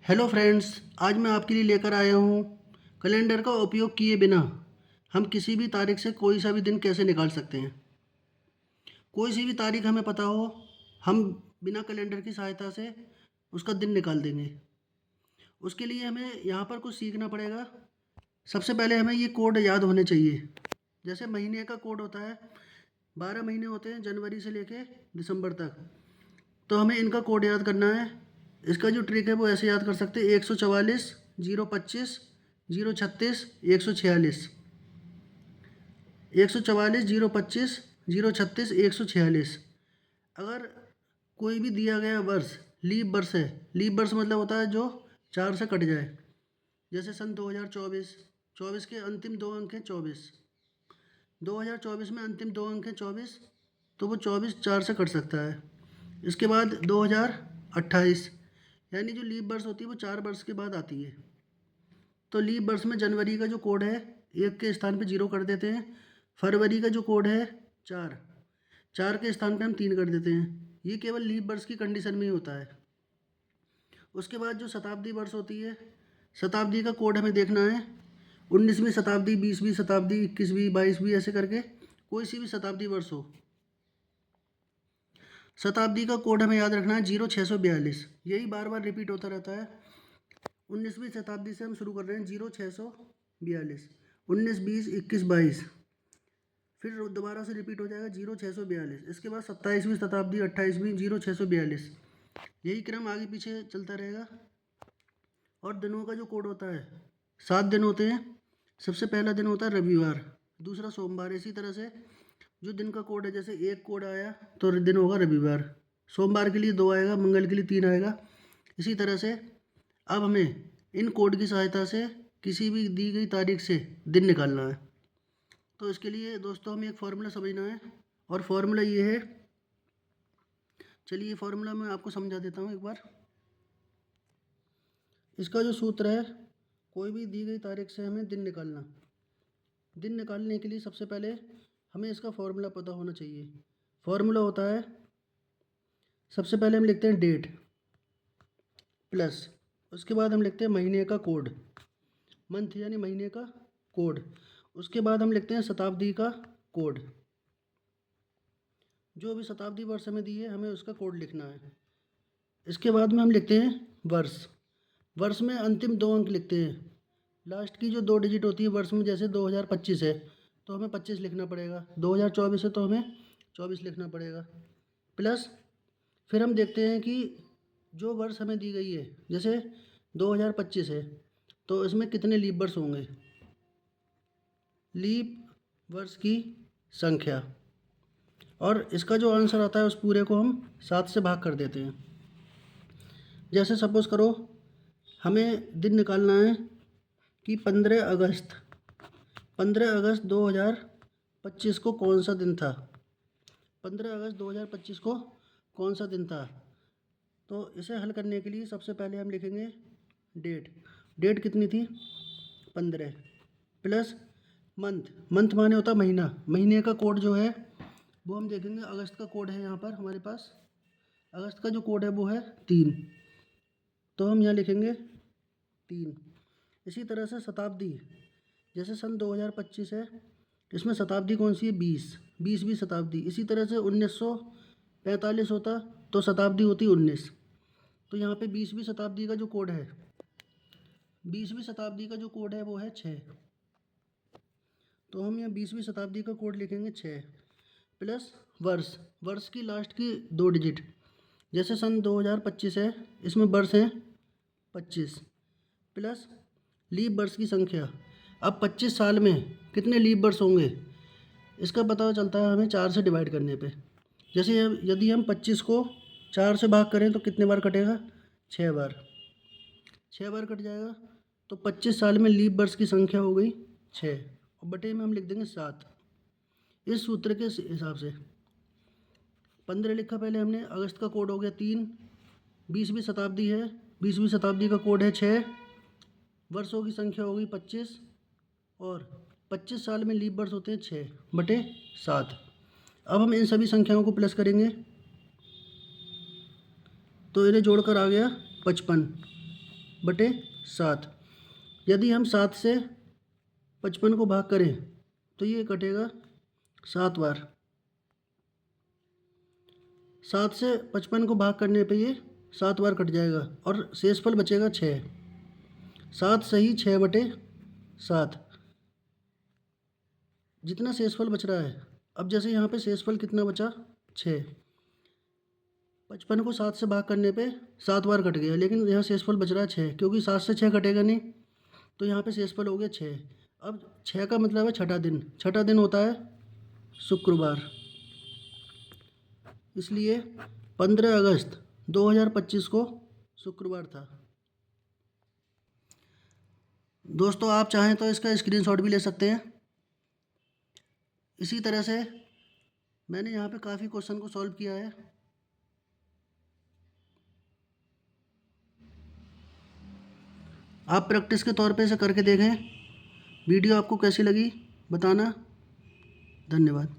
Hello friends, आज मैं आपके लिए लेकर आया हूँ कैलेंडर का उपयोग किए बिना हम किसी भी तारीख से कोई सा भी दिन कैसे निकाल सकते हैं। कोई सी भी तारीख हमें पता हो, हम बिना कैलेंडर की सहायता से उसका दिन निकाल देंगे। उसके लिए हमें यहाँ पर कुछ सीखना पड़ेगा। सबसे पहले हमें ये कोड याद होने चाहिए। जैसे महीने का कोड होता है, 12 महीने होते हैं जनवरी से लेके दिसंबर तक। तो हमें इनका कोड याद करना है। इसका जो ट्रिक है वो ऐसे याद कर सकते हैं: 144, 025, 036, 146। 144, 025, 036, 146। अगर कोई भी दिया गया वर्ष लीप वर्ष है, लीप वर्ष मतलब होता है जो 4 से कट जाए। जैसे सन 2024, 24 के अंतिम 2 अंक हैं 24। 2024 में अंतिम 2 अंक हैं 24, तो वो 24 4 से कट सकता है। इसके बाद 2028, यानी जो लीप वर्ष होती है वो 4 वर्ष के बाद आती है। तो लीप वर्ष में जनवरी का जो कोड है, 1 के स्थान पे 0 कर देते हैं। फरवरी का जो कोड है 4, 4 के स्थान पे हम 3 कर देते हैं। ये केवल लीप वर्ष की कंडीशन में ही होता है। उसके बाद जो शताब्दी वर्ष होती है, शताब्दी का कोड हमें देखना है। 19वीं शताब्दी, 20वीं शताब्दी, 21वीं, 22वीं, ऐसे करके कोई सी भी शताब्दी वर्ष हो। शताब्दी का कोड हमें याद रखना है 0642। यही बार बार रिपीट होता रहता है। 19वीं शताब्दी से हम शुरू कर रहे हैं 0642, 19, 20, 21, 22, फिर दोबारा से रिपीट हो जाएगा 0642। इसके बाद 27वीं शताब्दी, 28वीं, 0642। यही क्रम आगे पीछे चलता रहेगा। और दिनों का जो कोड होता है, 7 दिन होते हैं। सबसे पहला दिन होता है रविवार, दूसरा सोमवार। इसी तरह से जो दिन का कोड है, जैसे एक कोड आया तो दिन होगा रविवार, सोमवार के लिए 2 आएगा, मंगल के लिए 3 आएगा। इसी तरह से अब हमें इन कोड की सहायता से किसी भी दी गई तारीख से दिन निकालना है। तो इसके लिए दोस्तों हमें एक फार्मूला समझना है, और फार्मूला ये है। चलिए फार्मूला मैं आपको समझा देता हूँ एक बार। इसका जो सूत्र है, कोई भी दी गई तारीख से हमें दिन निकालना। दिन निकालने के लिए सबसे पहले हमें इसका फार्मूला पता होना चाहिए। फार्मूला होता है, सबसे पहले हम लिखते हैं डेट प्लस, उसके बाद हम लिखते हैं महीने का कोड, मंथ यानी महीने का कोड। उसके बाद हम लिखते हैं शताब्दी का कोड। जो भी शताब्दी वर्ष हमें दी है, हमें उसका कोड लिखना है। इसके बाद में हम लिखते हैं वर्ष। वर्ष में अंतिम 2 अंक लिखते हैं। लास्ट की जो 2 डिजिट होती है वर्ष में, जैसे 2025 है तो हमें 25 लिखना पड़ेगा, 2024 है तो हमें 24 लिखना पड़ेगा। प्लस फिर हम देखते हैं कि जो वर्ष हमें दी गई है, जैसे 2025 है तो इसमें कितने लीप वर्ष होंगे। लीप वर्ष की संख्या, और इसका जो आंसर आता है उस पूरे को हम 7 से भाग कर देते हैं। जैसे सपोज़ करो हमें दिन निकालना है कि 15 अगस्त, 15 अगस्त 2025 को कौन सा दिन था। 15 अगस्त 2025 को कौन सा दिन था। तो इसे हल करने के लिए सबसे पहले हम लिखेंगे डेट। डेट कितनी थी, 15, प्लस मंथ। मंथ माने होता महीना। महीने का कोड जो है वो हम देखेंगे, अगस्त का कोड है यहाँ पर हमारे पास। अगस्त का जो कोड है वो है 3, तो हम यहाँ लिखेंगे 3। इसी तरह से शताब्दी, जैसे सन 2025 है, इसमें शताब्दी कौन सी है, 20, 20वीं शताब्दी। इसी तरह से 1945 होता तो शताब्दी होती 19। तो यहाँ पे 20वीं शताब्दी का जो कोड है, 20वीं शताब्दी का जो कोड है वो है 6। तो हम यहाँ 20वीं शताब्दी का कोड लिखेंगे 6, प्लस वर्ष। वर्ष की लास्ट की 2 डिजिट, जैसे सन 2025 है, इसमें वर्ष हैं 25, प्लस लीप वर्ष की संख्या। अब 25 साल में कितने लीप वर्ष होंगे, इसका पता चलता है हमें 4 से डिवाइड करने पे। जैसे यदि हम 25 को 4 से भाग करें तो कितने बार कटेगा, 6 बार। 6 बार कट जाएगा, तो 25 साल में लीप वर्ष की संख्या हो गई 6, और बटे में हम लिख देंगे 7। इस सूत्र के हिसाब से 15 लिखा पहले हमने, अगस्त का कोड हो गया 3, 20वीं शताब्दी है, 20वीं शताब्दी का कोड है 6, वर्षों की संख्या हो गई 25, और 25 साल में लीप वर्ष होते हैं 6/7। अब हम इन सभी संख्याओं को प्लस करेंगे तो इन्हें जोड़कर आ गया 55। बटे 7। यदि हम 7 से 55 को भाग करें तो ये कटेगा 7 बार। 7 से 55 को भाग करने पे ये 7 बार कट जाएगा और शेषफल बचेगा 6। 7 सही 6 बटे 7, जितना शेषफल बच रहा है। अब जैसे यहाँ पे शेषफल कितना बचा, 6। 55 को 7 से भाग करने पे 7 बार कट गया, लेकिन यहाँ शेषफल बच रहा है 6, क्योंकि 7 से 6 कटेगा नहीं, तो यहाँ पे शेषफल हो गया 6। अब 6 का मतलब है छठा दिन। छठा दिन होता है शुक्रवार, इसलिए 15 अगस्त 2025 को शुक्रवार था। दोस्तों आप चाहें तो इसका स्क्रीनशॉट भी ले सकते हैं। इसी तरह से मैंने यहाँ पे काफ़ी क्वेश्चन को सॉल्व किया है। आप प्रैक्टिस के तौर पे इसे करके देखें। वीडियो आपको कैसी लगी बताना। धन्यवाद।